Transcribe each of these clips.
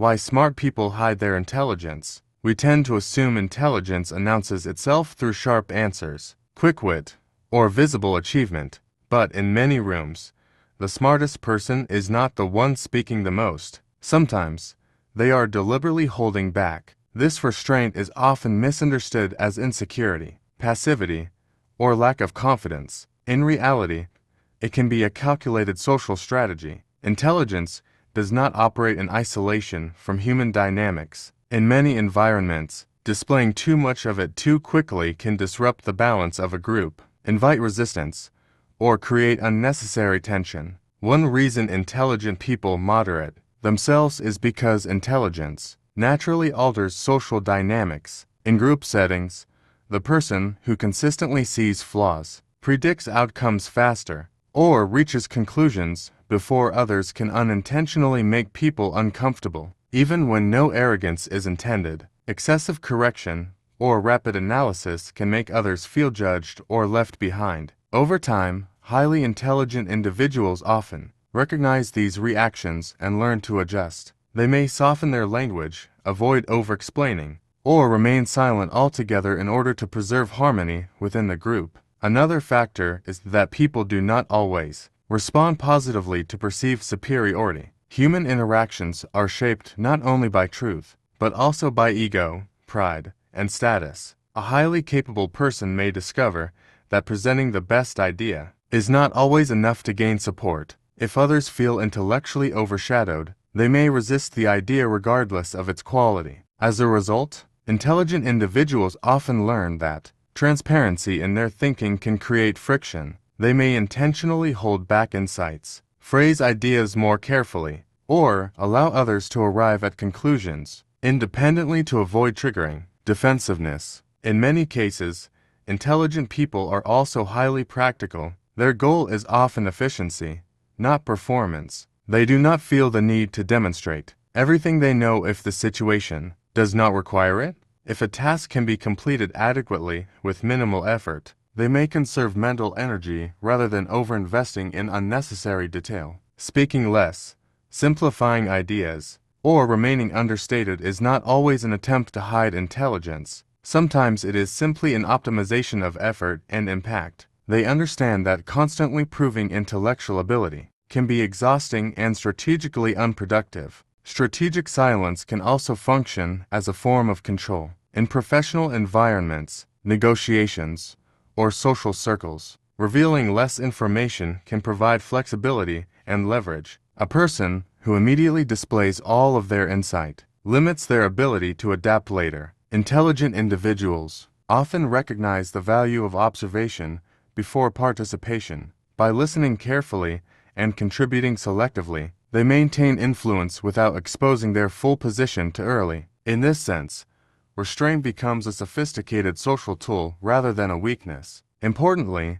Why smart people hide their intelligence. We tend to assume intelligence announces itself through sharp answers, quick wit, or visible achievement. But in many rooms, the smartest person is not the one speaking the most. Sometimes, they are deliberately holding back. This restraint is often misunderstood as insecurity, passivity, or lack of confidence. In reality, it can be a calculated social strategy. Intelligence does not operate in isolation from human dynamics. In many environments, displaying too much of it too quickly can disrupt the balance of a group, invite resistance, or create unnecessary tension. One reason intelligent people moderate themselves is because intelligence naturally alters social dynamics. In group settings, the person who consistently sees flaws, predicts outcomes faster, or reaches conclusions before others can unintentionally make people uncomfortable. Even when no arrogance is intended, excessive correction or rapid analysis can make others feel judged or left behind. Over time, highly intelligent individuals often recognize these reactions and learn to adjust. They may soften their language, avoid over-explaining, or remain silent altogether in order to preserve harmony within the group. Another factor is that people do not always respond positively to perceived superiority. Human interactions are shaped not only by truth, but also by ego, pride, and status. A highly capable person may discover that presenting the best idea is not always enough to gain support. If others feel intellectually overshadowed, they may resist the idea regardless of its quality. As a result, intelligent individuals often learn that transparency in their thinking can create friction. They may intentionally hold back insights, phrase ideas more carefully, or allow others to arrive at conclusions independently to avoid triggering defensiveness. In many cases, intelligent people are also highly practical. Their goal is often efficiency, not performance. They do not feel the need to demonstrate everything they know if the situation does not require it. If a task can be completed adequately with minimal effort, they may conserve mental energy rather than overinvesting in unnecessary detail. Speaking less, simplifying ideas, or remaining understated is not always an attempt to hide intelligence. Sometimes it is simply an optimization of effort and impact. They understand that constantly proving intellectual ability can be exhausting and strategically unproductive. Strategic silence can also function as a form of control. In professional environments, negotiations, or social circles, revealing less information can provide flexibility and leverage. A person who immediately displays all of their insight limits their ability to adapt later. Intelligent individuals often recognize the value of observation before participation. By listening carefully and contributing selectively, they maintain influence without exposing their full position too early. In this sense, restraint becomes a sophisticated social tool rather than a weakness. Importantly,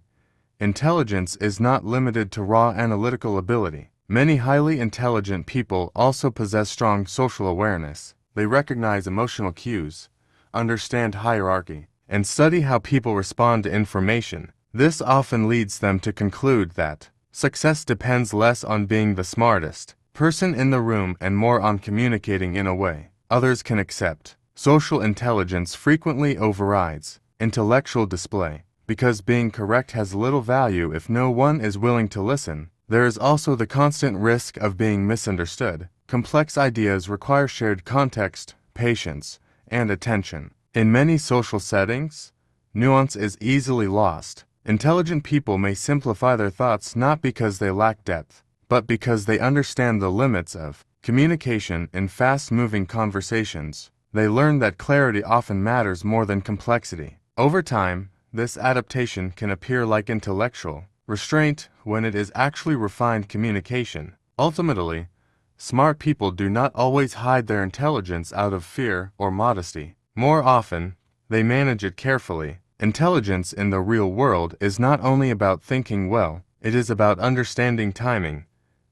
intelligence is not limited to raw analytical ability. Many highly intelligent people also possess strong social awareness. They recognize emotional cues, understand hierarchy, and study how people respond to information. This often leads them to conclude that success depends less on being the smartest person in the room and more on communicating in a way others can accept. Social intelligence frequently overrides intellectual display, because being correct has little value if no one is willing to listen. There is also the constant risk of being misunderstood. Complex ideas require shared context, patience, and attention. In many social settings, nuance is easily lost. Intelligent people may simplify their thoughts not because they lack depth, but because they understand the limits of communication in fast-moving conversations. They learn that clarity often matters more than complexity. Over time, this adaptation can appear like intellectual restraint when it is actually refined communication. Ultimately, smart people do not always hide their intelligence out of fear or modesty. More often, they manage it carefully. Intelligence in the real world is not only about thinking well, it is about understanding timing,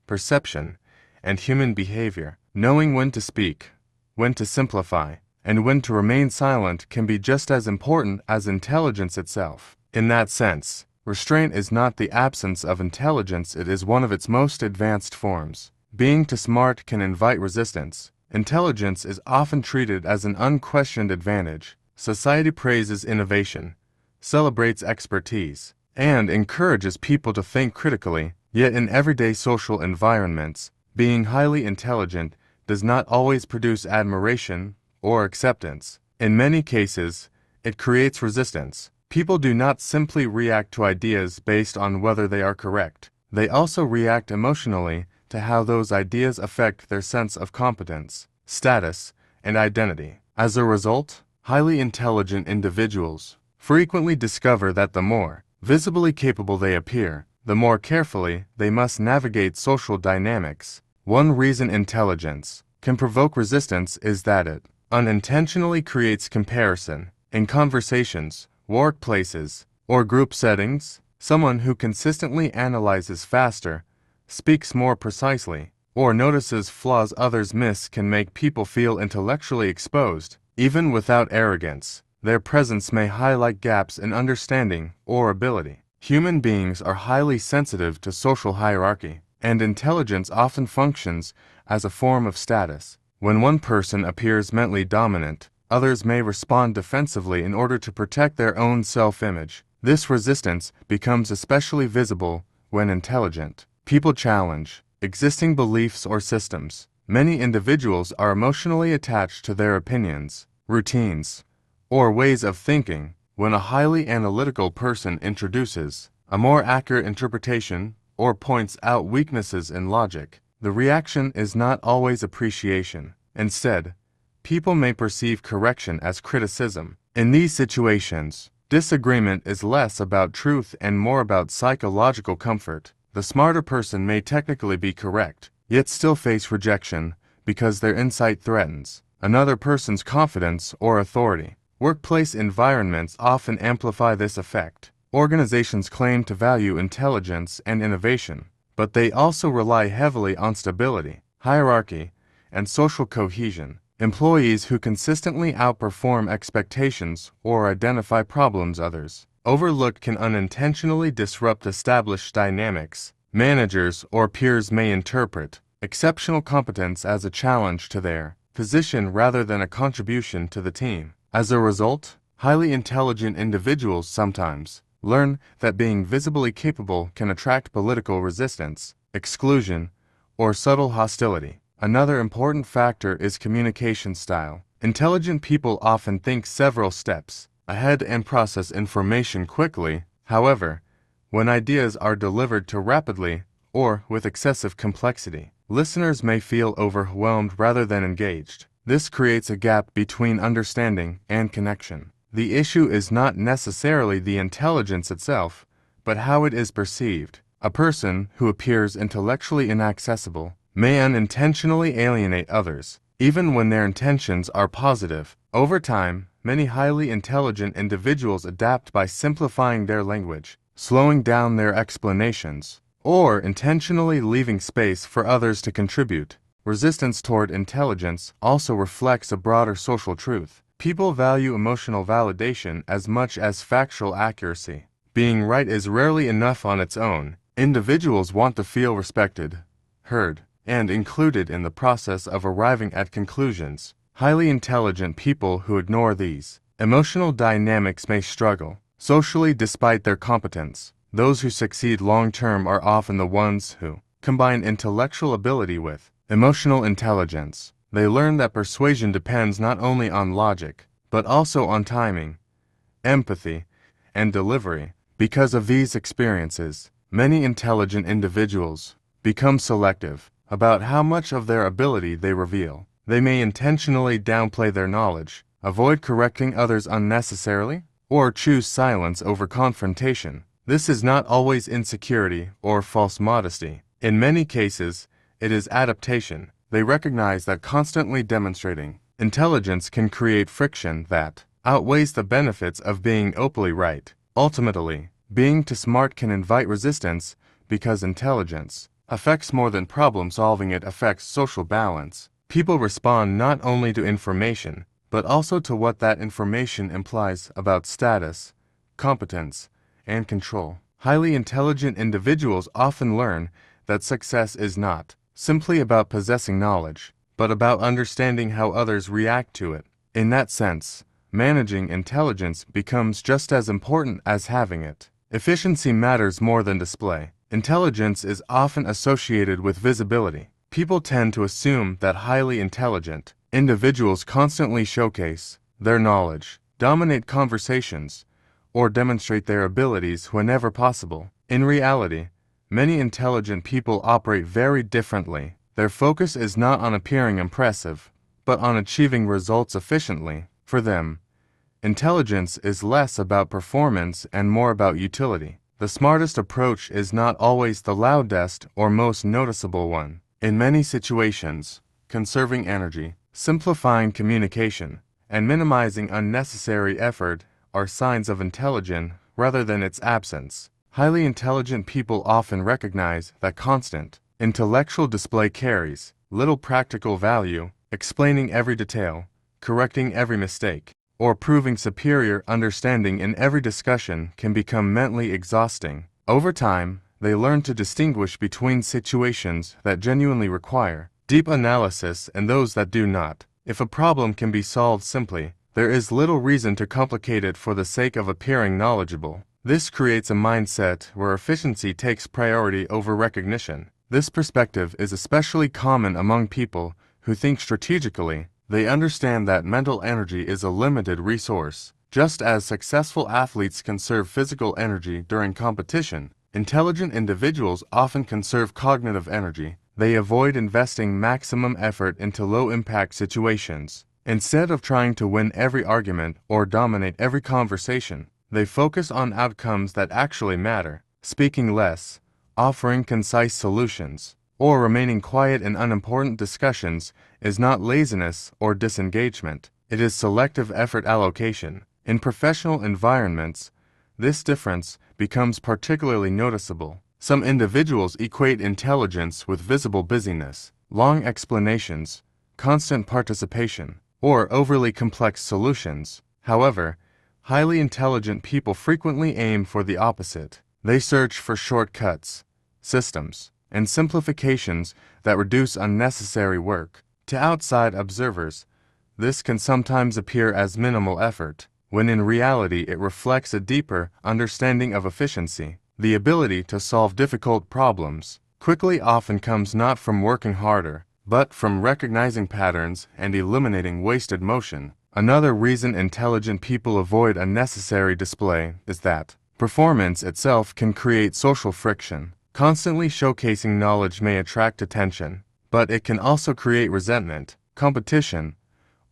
perception, and human behavior. Knowing when to speak, when to simplify, and when to remain silent can be just as important as intelligence itself. In that sense, restraint is not the absence of intelligence, it is one of its most advanced forms. Being too smart can invite resistance, Intelligence is often treated as an unquestioned advantage. Society praises innovation, celebrates expertise, and encourages people to think critically. Yet in everyday social environments, being highly intelligent does not always produce admiration or acceptance. In many cases, it creates resistance. People do not simply react to ideas based on whether they are correct. They also react emotionally to how those ideas affect their sense of competence, status, and identity. As a result, highly intelligent individuals frequently discover that the more visibly capable they appear, the more carefully they must navigate social dynamics. One reason intelligence can provoke resistance is that it unintentionally creates comparison. In conversations, workplaces, or group settings, someone who consistently analyzes faster, speaks more precisely, or notices flaws others miss can make people feel intellectually exposed. Even without arrogance, their presence may highlight gaps in understanding or ability. Human beings are highly sensitive to social hierarchy, and intelligence often functions as a form of status. When one person appears mentally dominant, others may respond defensively in order to protect their own self-image. This resistance becomes especially visible when intelligent people challenge existing beliefs or systems. Many individuals are emotionally attached to their opinions, routines, or ways of thinking. When a highly analytical person introduces a more accurate interpretation or points out weaknesses in logic, the reaction is not always appreciation. Instead, people may perceive correction as criticism. In these situations, disagreement is less about truth and more about psychological comfort. The smarter person may technically be correct, yet still face rejection because their insight threatens another person's confidence or authority. Workplace environments often amplify this effect. Organizations claim to value intelligence and innovation, but they also rely heavily on stability, hierarchy, and social cohesion. Employees who consistently outperform expectations or identify problems others overlook can unintentionally disrupt established dynamics. Managers or peers may interpret exceptional competence as a challenge to their position rather than a contribution to the team. As a result, highly intelligent individuals sometimes learn that being visibly capable can attract political resistance, exclusion, or subtle hostility. Another important factor is communication style. Intelligent people often think several steps ahead and process information quickly. However, when ideas are delivered too rapidly or with excessive complexity, listeners may feel overwhelmed rather than engaged. This creates a gap between understanding and connection. The issue is not necessarily the intelligence itself, but how it is perceived. A person who appears intellectually inaccessible may unintentionally alienate others, even when their intentions are positive. Over time, many highly intelligent individuals adapt by simplifying their language, slowing down their explanations, or intentionally leaving space for others to contribute. Resistance toward intelligence also reflects a broader social truth. People value emotional validation as much as factual accuracy. Being right is rarely enough on its own. Individuals want to feel respected, heard, and included in the process of arriving at conclusions. Highly intelligent people who ignore these emotional dynamics may struggle socially despite their competence. Those who succeed long-term are often the ones who combine intellectual ability with emotional intelligence. They learn that persuasion depends not only on logic, but also on timing, empathy, and delivery. Because of these experiences, many intelligent individuals become selective about how much of their ability they reveal. They may intentionally downplay their knowledge, avoid correcting others unnecessarily, or choose silence over confrontation. This is not always insecurity or false modesty. In many cases, it is adaptation. They recognize that constantly demonstrating intelligence can create friction that outweighs the benefits of being openly right. Ultimately, being too smart can invite resistance because intelligence affects more than problem solving, it affects social balance. People respond not only to information, but also to what that information implies about status, competence, and control. Highly intelligent individuals often learn that success is not simply about possessing knowledge, but about understanding how others react to it. In that sense, managing intelligence becomes just as important as having it. Efficiency matters more than display. Intelligence is often associated with visibility. People tend to assume that highly intelligent individuals constantly showcase their knowledge, dominate conversations, or demonstrate their abilities whenever possible. In reality, many intelligent people operate very differently. Their focus is not on appearing impressive, but on achieving results efficiently. For them, intelligence is less about performance and more about utility. The smartest approach is not always the loudest or most noticeable one. In many situations, conserving energy, simplifying communication, and minimizing unnecessary effort are signs of intelligence rather than its absence. Highly intelligent people often recognize that constant, intellectual display carries little practical value. Explaining every detail, correcting every mistake, or proving superior understanding in every discussion can become mentally exhausting. Over time, they learn to distinguish between situations that genuinely require deep analysis and those that do not. If a problem can be solved simply, there is little reason to complicate it for the sake of appearing knowledgeable. This creates a mindset where efficiency takes priority over recognition. This perspective is especially common among people who think strategically. They understand that mental energy is a limited resource. Just as successful athletes conserve physical energy during competition, intelligent individuals often conserve cognitive energy. They avoid investing maximum effort into low-impact situations. Instead of trying to win every argument or dominate every conversation, they focus on outcomes that actually matter, speaking less, offering concise solutions, or remaining quiet in unimportant discussions is not laziness or disengagement. It is selective effort allocation. In professional environments, this difference becomes particularly noticeable. Some individuals equate intelligence with visible busyness, long explanations, constant participation, or overly complex solutions. However, highly intelligent people frequently aim for the opposite. They search for shortcuts, systems, and simplifications that reduce unnecessary work. To outside observers, this can sometimes appear as minimal effort, when in reality it reflects a deeper understanding of efficiency. The ability to solve difficult problems quickly often comes not from working harder, but from recognizing patterns and eliminating wasted motion. Another reason intelligent people avoid unnecessary display is that performance itself can create social friction. Constantly showcasing knowledge may attract attention, but it can also create resentment, competition,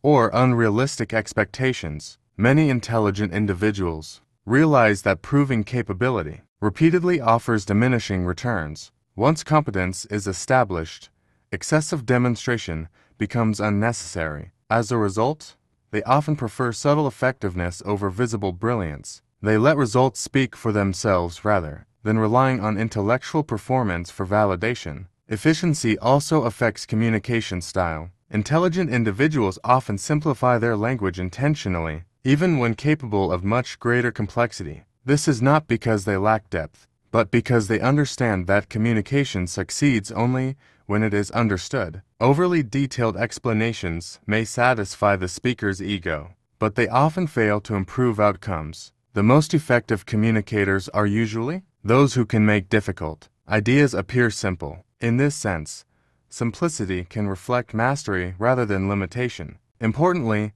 or unrealistic expectations. Many intelligent individuals realize that proving capability repeatedly offers diminishing returns. Once competence is established, excessive demonstration becomes unnecessary. As a result, they often prefer subtle effectiveness over visible brilliance. They let results speak for themselves rather than relying on intellectual performance for validation. Efficiency also affects communication style. Intelligent individuals often simplify their language intentionally, even when capable of much greater complexity. This is not because they lack depth, but because they understand that communication succeeds only when it is understood. Overly detailed explanations may satisfy the speaker's ego, but they often fail to improve outcomes. The most effective communicators are usually those who can make difficult ideas appear simple. In this sense, simplicity can reflect mastery rather than limitation. Importantly,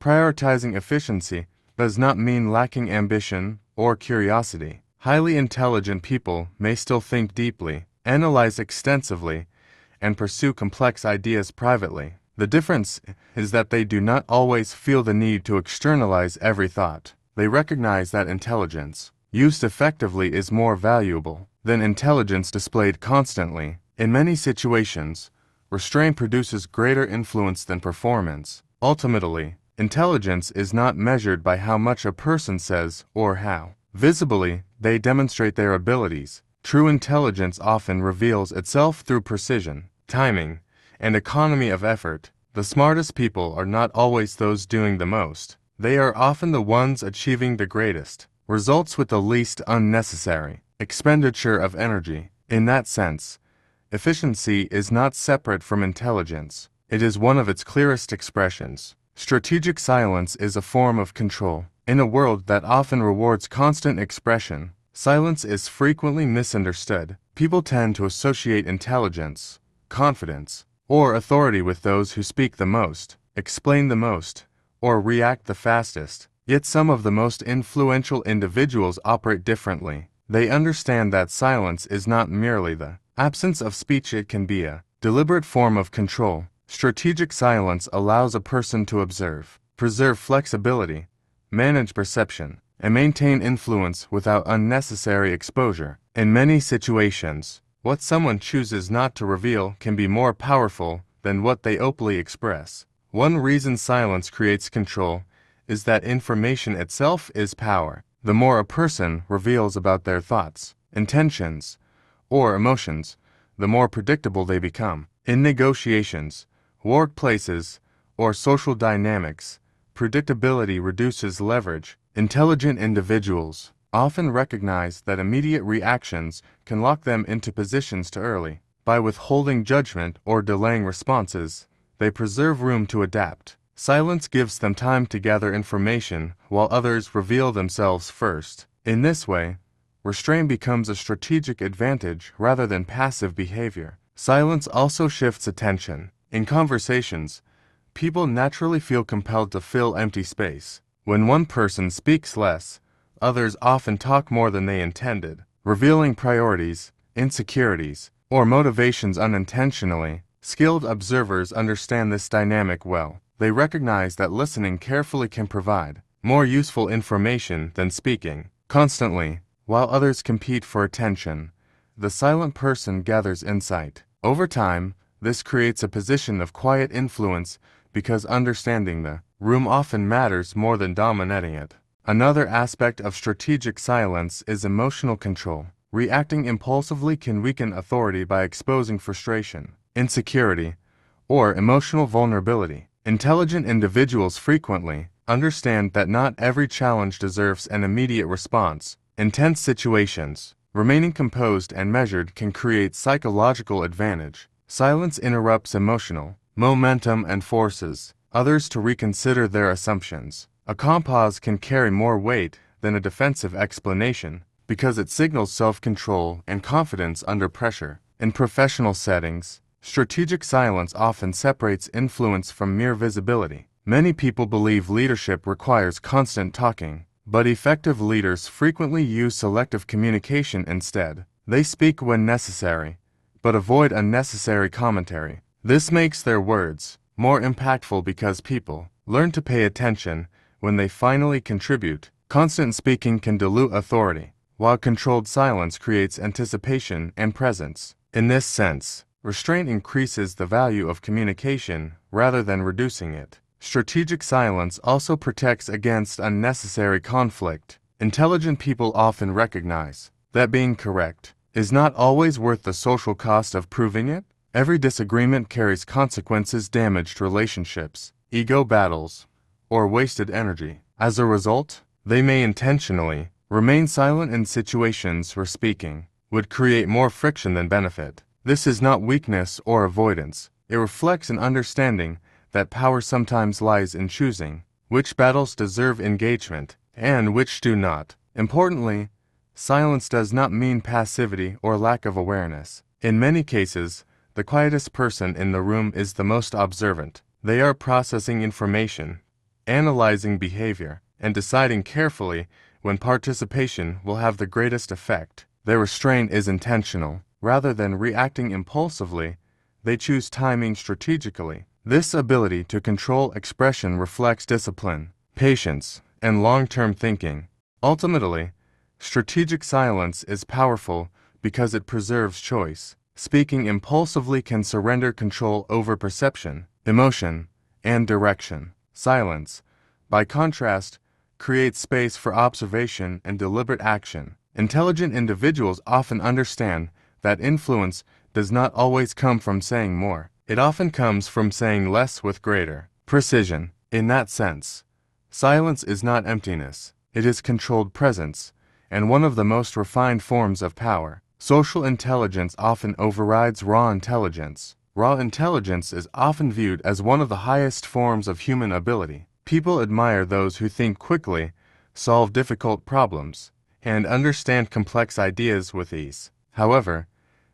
prioritizing efficiency does not mean lacking ambition or curiosity. Highly intelligent people may still think deeply, analyze extensively, and pursue complex ideas privately. The difference is that they do not always feel the need to externalize every thought. They recognize that intelligence, used effectively, is more valuable than intelligence displayed constantly. In many situations, restraint produces greater influence than performance. Ultimately, intelligence is not measured by how much a person says or how visibly they demonstrate their abilities. True intelligence often reveals itself through precision, timing, and economy of effort. The smartest people are not always those doing the most. They are often the ones achieving the greatest results with the least unnecessary expenditure of energy. In that sense, efficiency is not separate from intelligence. It is one of its clearest expressions. Strategic silence is a form of control. In a world that often rewards constant expression, silence is frequently misunderstood. People tend to associate intelligence, confidence, or authority with those who speak the most, explain the most, or react the fastest. Yet some of the most influential individuals operate differently. They understand that silence is not merely the absence of speech, it can be a deliberate form of control. Strategic silence allows a person to observe, preserve flexibility, manage perception, and maintain influence without unnecessary exposure. In many situations, what someone chooses not to reveal can be more powerful than what they openly express. One reason silence creates control is that information itself is power. The more a person reveals about their thoughts, intentions, or emotions, the more predictable they become. In negotiations, workplaces, or social dynamics, predictability reduces leverage. Intelligent individuals often recognize that immediate reactions can lock them into positions too early. By withholding judgment or delaying responses, they preserve room to adapt. Silence gives them time to gather information while others reveal themselves first. In this way, restraint becomes a strategic advantage rather than passive behavior. Silence also shifts attention. In conversations, people naturally feel compelled to fill empty space. When one person speaks less, others often talk more than they intended, revealing priorities, insecurities, or motivations unintentionally. Skilled observers understand this dynamic well. They recognize that listening carefully can provide more useful information than speaking constantly. While others compete for attention, the silent person gathers insight. Over time, this creates a position of quiet influence because understanding the room often matters more than dominating it. Another aspect of strategic silence is emotional control. Reacting impulsively can weaken authority by exposing frustration, insecurity, or emotional vulnerability. Intelligent individuals frequently understand that not every challenge deserves an immediate response. In tense situations, remaining composed and measured can create psychological advantage. Silence interrupts emotional momentum and forces others to reconsider their assumptions. A calm pause can carry more weight than a defensive explanation because it signals self-control and confidence under pressure. In professional settings, strategic silence often separates influence from mere visibility. Many people believe leadership requires constant talking, but effective leaders frequently use selective communication instead. They speak when necessary, but avoid unnecessary commentary. This makes their words more impactful because people learn to pay attention when they finally contribute. Constant speaking can dilute authority, while controlled silence creates anticipation and presence. In this sense, restraint increases the value of communication rather than reducing it. Strategic silence also protects against unnecessary conflict. Intelligent people often recognize that being correct is not always worth the social cost of proving it. Every disagreement carries consequences, damaged relationships, ego battles, or wasted energy. As a result, they may intentionally remain silent in situations where speaking would create more friction than benefit. This is not weakness or avoidance. It reflects an understanding that power sometimes lies in choosing which battles deserve engagement and which do not. Importantly, silence does not mean passivity or lack of awareness. In many cases, the quietest person in the room is the most observant. They are processing information, analyzing behavior, and deciding carefully when participation will have the greatest effect. Their restraint is intentional. Rather than reacting impulsively, they choose timing strategically. This ability to control expression reflects discipline, patience, and long-term thinking. Ultimately, strategic silence is powerful because it preserves choice. Speaking impulsively can surrender control over perception, emotion, and direction. Silence, by contrast, creates space for observation and deliberate action. Intelligent individuals often understand that influence does not always come from saying more. It often comes from saying less with greater precision. In that sense, silence is not emptiness. It is controlled presence, and one of the most refined forms of power. Social intelligence often overrides raw intelligence. Raw intelligence is often viewed as one of the highest forms of human ability. People admire those who think quickly, solve difficult problems, and understand complex ideas with ease. However,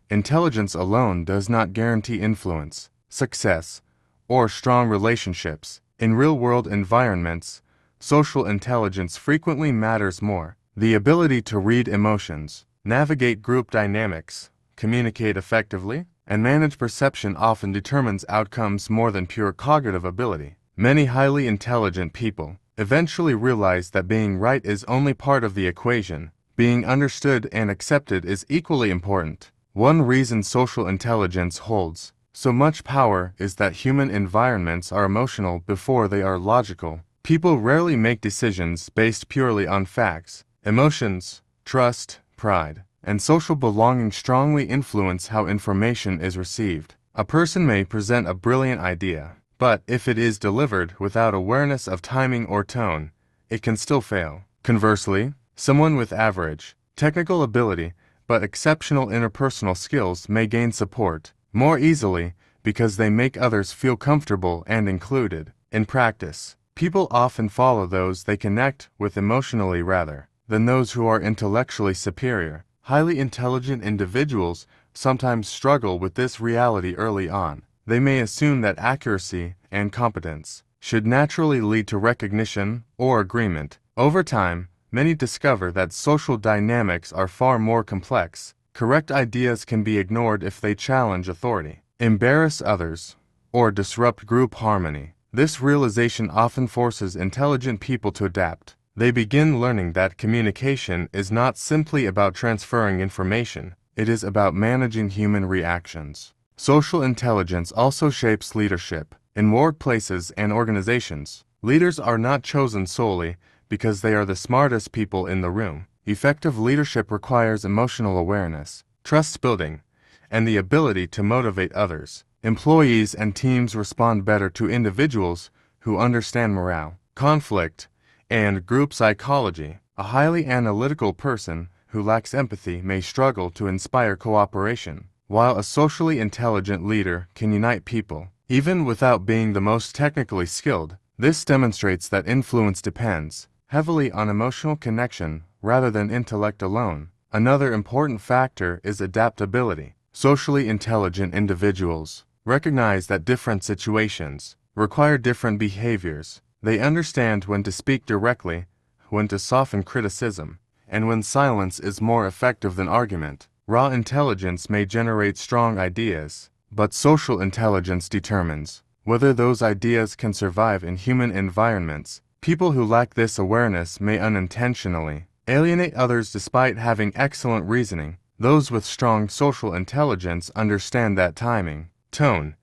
intelligence alone does not guarantee influence, success, or strong relationships. In real-world environments, social intelligence frequently matters more. The ability to read emotions, navigate group dynamics, communicate effectively, and manage perception often determines outcomes more than pure cognitive ability. Many highly intelligent people eventually realize that being right is only part of the equation. Being understood and accepted is equally important. One reason social intelligence holds so much power is that human environments are emotional before they are logical. People rarely make decisions based purely on facts. Emotions, trust, pride, and social belonging strongly influence how information is received. A person may present a brilliant idea, but if it is delivered without awareness of timing or tone, it can still fail. Conversely, someone with average technical ability but exceptional interpersonal skills may gain support more easily because they make others feel comfortable and included. In practice, people often follow those they connect with emotionally rather than those who are intellectually superior. Highly intelligent individuals sometimes struggle with this reality early on. They may assume that accuracy and competence should naturally lead to recognition or agreement. Over time, many discover that social dynamics are far more complex. Correct ideas can be ignored if they challenge authority, embarrass others, or disrupt group harmony. This realization often forces intelligent people to adapt. They begin learning that communication is not simply about transferring information, it is about managing human reactions. Social intelligence also shapes leadership. In workplaces and organizations, leaders are not chosen solely because they are the smartest people in the room. Effective leadership requires emotional awareness, trust building, and the ability to motivate others. Employees and teams respond better to individuals who understand morale, conflict, and group psychology. A highly analytical person who lacks empathy may struggle to inspire cooperation, while a socially intelligent leader can unite people, even without being the most technically skilled. This demonstrates that influence depends heavily on emotional connection rather than intellect alone. Another important factor is adaptability. Socially intelligent individuals recognize that different situations require different behaviors. They understand when to speak directly, when to soften criticism, and when silence is more effective than argument. Raw intelligence may generate strong ideas, but social intelligence determines whether those ideas can survive in human environments. People who lack this awareness may unintentionally alienate others despite having excellent reasoning. Those with strong social intelligence understand that timing, tone,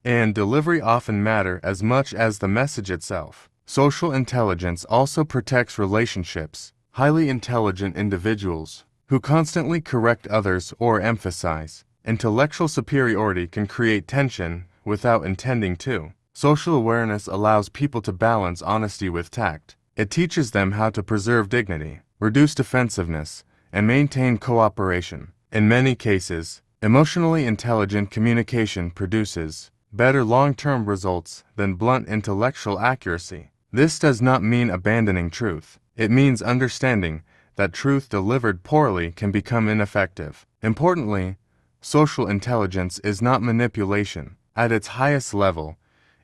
and delivery often matter as much as the message itself. Social intelligence also protects relationships. Highly intelligent individuals who constantly correct others or emphasize intellectual superiority can create tension without intending to. Social awareness allows people to balance honesty with tact. It teaches them how to preserve dignity, reduce defensiveness, and maintain cooperation. In many cases, emotionally intelligent communication produces better long-term results than blunt intellectual accuracy. This does not mean abandoning truth. It means understanding that truth delivered poorly can become ineffective. Importantly, social intelligence is not manipulation. At its highest level,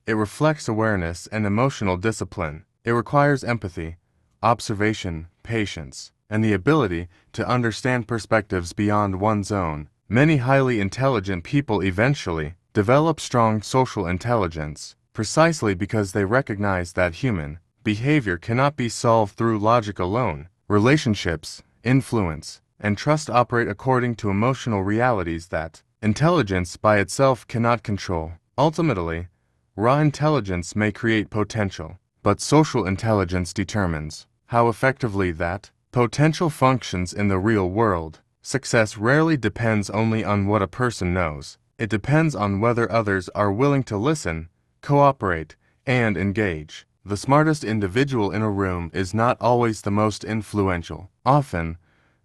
it reflects awareness and emotional discipline. It requires empathy, observation, patience, and the ability to understand perspectives beyond one's own. Many highly intelligent people eventually develop strong social intelligence, precisely because they recognize that human behavior cannot be solved through logic alone. Relationships, influence, and trust operate according to emotional realities that intelligence by itself cannot control. Ultimately, raw intelligence may create potential, but social intelligence determines how effectively that potential functions in the real world. Success rarely depends only on what a person knows. It depends on whether others are willing to listen, cooperate, and engage. The smartest individual in a room is not always the most influential. Often,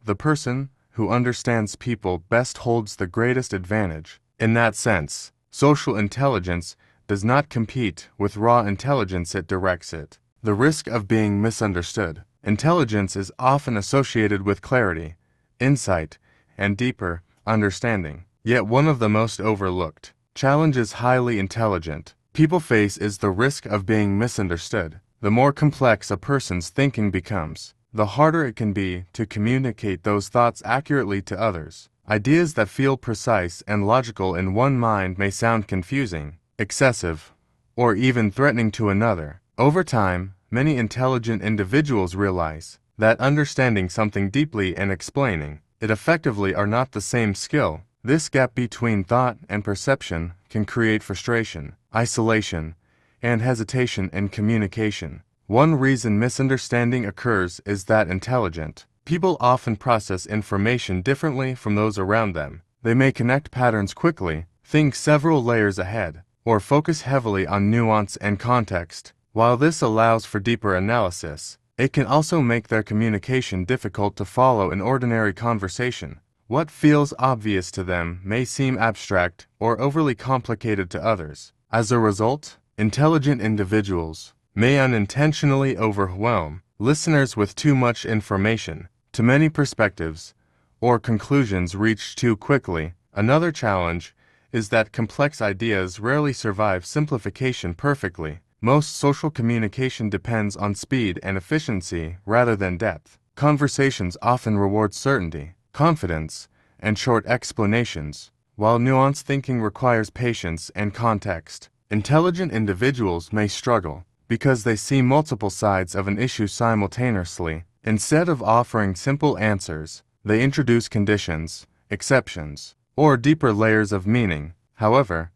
the person who understands people best holds the greatest advantage. In that sense, social intelligence does not compete with raw intelligence, it directs it. The risk of being misunderstood. Intelligence is often associated with clarity, insight, and deeper understanding. Yet one of the most overlooked challenges highly intelligent people face is the risk of being misunderstood. The more complex a person's thinking becomes, the harder it can be to communicate those thoughts accurately to others. Ideas that feel precise and logical in one mind may sound confusing, excessive, or even threatening to another. Over time, many intelligent individuals realize that understanding something deeply and explaining it effectively are not the same skill. This gap between thought and perception can create frustration, isolation, and hesitation in communication. One reason misunderstanding occurs is that intelligent people often process information differently from those around them. They may connect patterns quickly, think several layers ahead, or focus heavily on nuance and context. While this allows for deeper analysis, it can also make their communication difficult to follow in ordinary conversation. What feels obvious to them may seem abstract or overly complicated to others. As a result, intelligent individuals may unintentionally overwhelm listeners with too much information, too many perspectives, or conclusions reached too quickly. Another challenge is that complex ideas rarely survive simplification perfectly. Most social communication depends on speed and efficiency rather than depth. Conversations often reward certainty, confidence, and short explanations, while nuanced thinking requires patience and context. Intelligent individuals may struggle because they see multiple sides of an issue simultaneously. Instead of offering simple answers, they introduce conditions, exceptions, or deeper layers of meaning. However,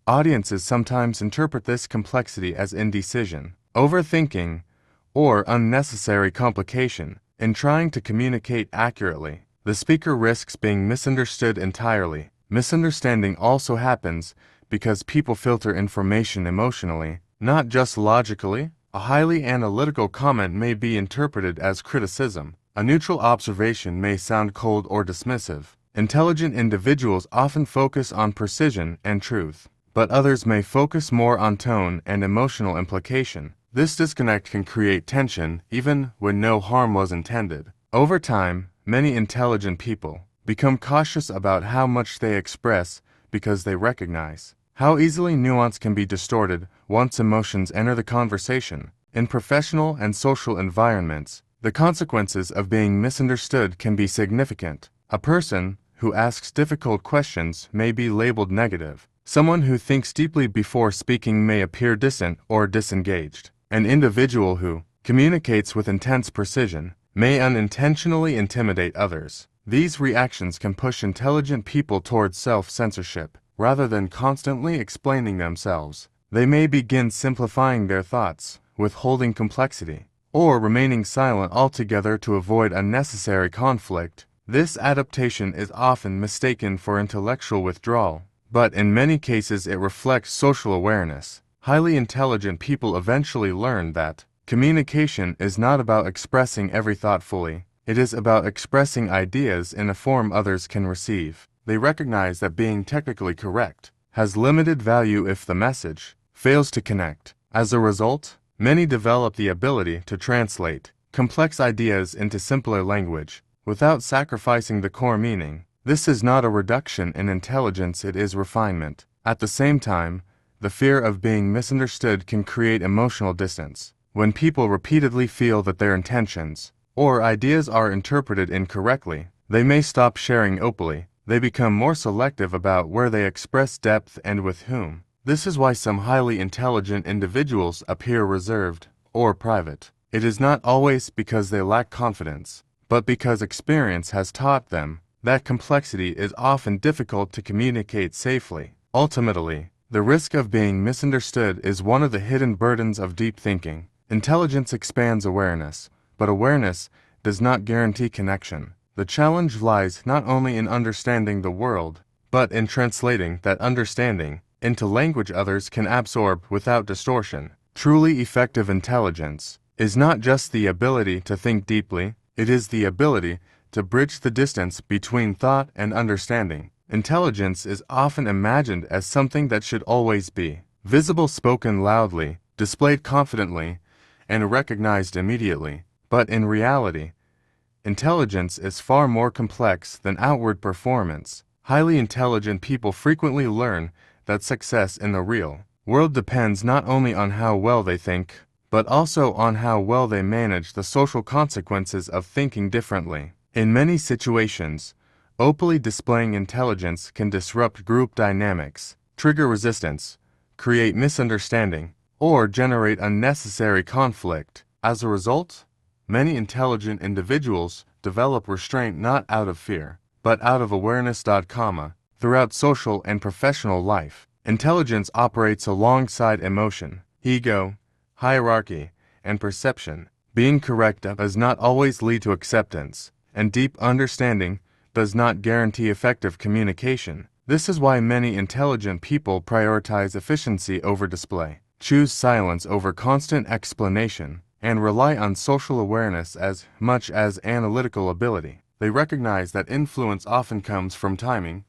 audiences sometimes interpret this complexity as indecision, overthinking, or unnecessary complication. In trying to communicate accurately, the speaker risks being misunderstood entirely. Misunderstanding also happens because people filter information emotionally, not just logically. A highly analytical comment may be interpreted as criticism. A neutral observation may sound cold or dismissive. Intelligent individuals often focus on precision and truth, but others may focus more on tone and emotional implication. This disconnect can create tension even when no harm was intended. Over time, many intelligent people become cautious about how much they express because they recognize how easily nuance can be distorted once emotions enter the conversation. In professional and social environments, the consequences of being misunderstood can be significant. A person who asks difficult questions may be labeled negative. Someone who thinks deeply before speaking may appear distant or disengaged. An individual who communicates with intense precision may unintentionally intimidate others. These reactions can push intelligent people towards self-censorship. Rather than constantly explaining themselves, they may begin simplifying their thoughts, withholding complexity, or remaining silent altogether to avoid unnecessary conflict. This adaptation is often mistaken for intellectual withdrawal, but in many cases it reflects social awareness. Highly intelligent people eventually learn that communication is not about expressing every thought fully. It is about expressing ideas in a form others can receive. They recognize that being technically correct has limited value if the message fails to connect. As a result, many develop the ability to translate complex ideas into simpler language without sacrificing the core meaning. This is not a reduction in intelligence, it is refinement. At the same time, the fear of being misunderstood can create emotional distance. When people repeatedly feel that their intentions or ideas are interpreted incorrectly, they may stop sharing openly. They become more selective about where they express depth and with whom. This is why some highly intelligent individuals appear reserved or private. It is not always because they lack confidence, but because experience has taught them that complexity is often difficult to communicate safely. Ultimately, the risk of being misunderstood is one of the hidden burdens of deep thinking. Intelligence expands awareness, but awareness does not guarantee connection. The challenge lies not only in understanding the world, but in translating that understanding into language others can absorb without distortion. Truly effective intelligence is not just the ability to think deeply, it is the ability to bridge the distance between thought and understanding. Intelligence is often imagined as something that should always be visible, spoken loudly, displayed confidently, and recognized immediately. But in reality, intelligence is far more complex than outward performance. Highly intelligent people frequently learn that success in the real world depends not only on how well they think, but also on how well they manage the social consequences of thinking differently. In many situations, openly displaying intelligence can disrupt group dynamics, trigger resistance, create misunderstanding, or generate unnecessary conflict. As a result, many intelligent individuals develop restraint not out of fear, but out of awareness. Throughout social and professional life, intelligence operates alongside emotion, ego, hierarchy, and perception. Being correct does not always lead to acceptance, and deep understanding does not guarantee effective communication. This is why many intelligent people prioritize efficiency over display, choose silence over constant explanation, and rely on social awareness as much as analytical ability. They recognize that influence often comes from timing,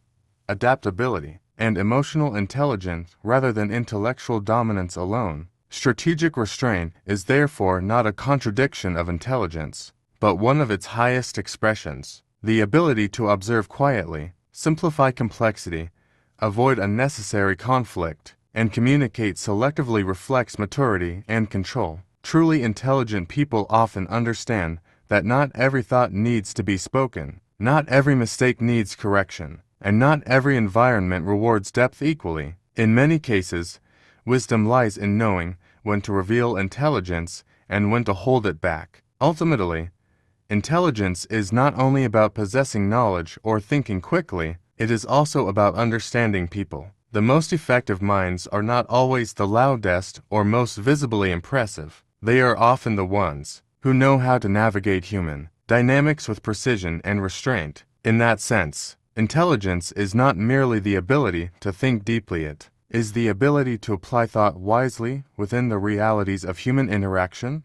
adaptability, and emotional intelligence rather than intellectual dominance alone. Strategic restraint is therefore not a contradiction of intelligence, but one of its highest expressions. The ability to observe quietly, simplify complexity, avoid unnecessary conflict, and communicate selectively reflects maturity and control. Truly intelligent people often understand that not every thought needs to be spoken, not every mistake needs correction, and not every environment rewards depth equally. In many cases, wisdom lies in knowing when to reveal intelligence and when to hold it back. Ultimately, intelligence is not only about possessing knowledge or thinking quickly, it is also about understanding people. The most effective minds are not always the loudest or most visibly impressive. They are often the ones who know how to navigate human dynamics with precision and restraint. In that sense, intelligence is not merely the ability to think deeply, it is the ability to apply thought wisely within the realities of human interaction.